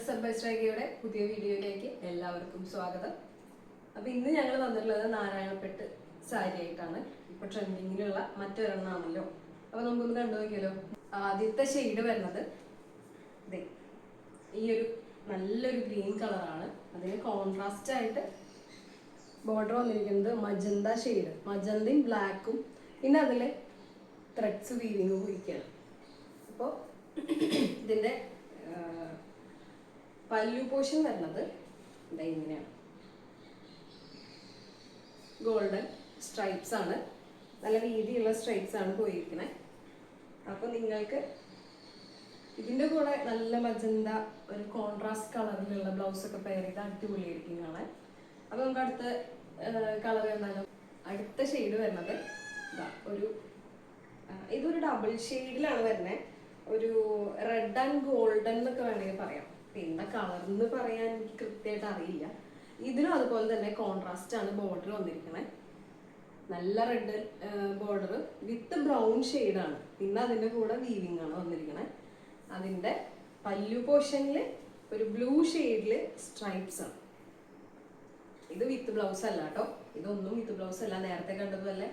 Dress by സ്ട്രൈക്കയുടെ പുതിയ വീഡിയോയിലേക്ക് എല്ലാവർക്കും സ്വാഗതം. അപ്പോൾ ഇന്ന് ഞങ്ങൾ വന്നിട്ടുള്ളത് നാരായണപ്പെട്ട് സാരി ആയിട്ടാണ്. ഇപ്പോൾ ട്രെൻഡിങ്ങിലുള്ള മറ്റൊരെണ്ണമാണല്ലോ. അപ്പോൾ നമുക്കൊന്ന് കണ്ടു നോക്കിയാലോ. ആദ്യത്തെ ഷെയ്ഡ് വരുന്നത് ഈ ഒരു നല്ലൊരു ഗ്രീൻ കളറാണ്. അതിന് കോൺട്രാസ്റ്റ് ആയിട്ട് ബോർഡർ വന്നിരിക്കുന്നത് മജന്ത ഷെയ്ഡ്, മജന്തയും ബ്ലാക്കും, പിന്നെ അതിൽ ത്രെഡ്സ് വീവിങ് പോയിരിക്കുകയാണ്. അപ്പോൾ ഇതിൻ്റെ പല്ലു പോർഷൻ വരുന്നത് ഇങ്ങനെയാണ്. ഗോൾഡൻ സ്ട്രൈപ്സ് ആണ്, നല്ല വീതിയുള്ള സ്ട്രൈപ്സ് ആണ് പോയിരിക്കുന്നത്. അപ്പോൾ നിങ്ങൾക്ക് ഇതിൻ്റെ കൂടെ നല്ല മജന്ത ഒരു കോൺട്രാസ്റ്റ് കളറിലുള്ള ബ്ലൗസൊക്കെ പെയർ ചെയ്ത് അടിപൊളിയായിരിക്കും കാണാൻ. അപ്പോൾ നമുക്ക് അടുത്ത കളർ എന്താണ്, അടുത്ത ഷെയ്ഡ് വരുന്നത് ഇതൊരു ഡബിൾ ഷെയ്ഡിലാണ് വരുന്നത്. ഒരു റെഡ് ആൻഡ് ഗോൾഡൻ എന്നൊക്കെ വേണമെങ്കിൽ പറയാം. പിന്നെ കളർ എന്ന് പറയാൻ എനിക്ക് കൃത്യമായിട്ട് അറിയില്ല. ഇതിനും അതുപോലെ തന്നെ കോൺട്രാസ്റ്റ് ആണ് ബോർഡർ വന്നിരിക്കുന്നത്. നല്ല റെഡ് ബോർഡർ വിത്ത് ബ്രൗൺ ഷെയ്ഡാണ്. പിന്നെ അതിൻ്റെ കൂടെ വീവിങ് ആണ് വന്നിരിക്കുന്നത്. അതിൻ്റെ പല്ലു പോർഷനിൽ ഒരു ബ്ലൂ ഷെയ്ഡിൽ സ്ട്രൈപ്സ് ആണ്. ഇത് വിത്ത് ബ്ലൗസ് അല്ല കേട്ടോ, ഇതൊന്നും വിത്ത് ബ്ലൗസ് അല്ല. നേരത്തെ കണ്ടതുപോലെ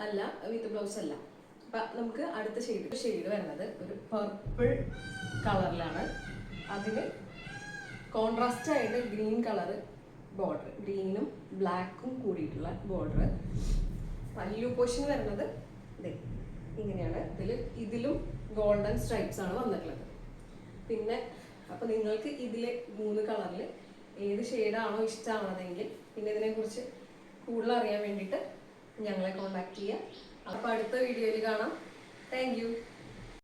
അല്ല, വിത്ത് ബ്ലൗസ് അല്ല. അപ്പം നമുക്ക് അടുത്ത ഷെയ്ഡ് വരുന്നത് ഒരു പർപ്പിൾ കളറിലാണ്. അതിന് കോൺട്രാസ്റ്റ് ആയിട്ട് ഗ്രീൻ കളറ് ബോർഡർ, ഗ്രീനും ബ്ലാക്കും കൂടിയിട്ടുള്ള ബോർഡർ. പല്ലു പോർഷൻ വരുന്നത് ഇങ്ങനെയാണ്. ഇതിലും ഗോൾഡൻ സ്ട്രൈപ്സ് ആണ് വന്നിട്ടുള്ളത്. പിന്നെ അപ്പോൾ നിങ്ങൾക്ക് ഇതിൽ 3 കളറിൽ ഏത് ഷെയ്ഡാണോ ഇഷ്ടമാണതെങ്കിൽ പിന്നെ ഇതിനെക്കുറിച്ച് കൂടുതൽ അറിയാൻ വേണ്ടിയിട്ട് ഞങ്ങളെ കോൺടാക്ട് ചെയ്യുക. അപ്പോൾ അടുത്ത വീഡിയോയിൽ കാണാം. Thank you.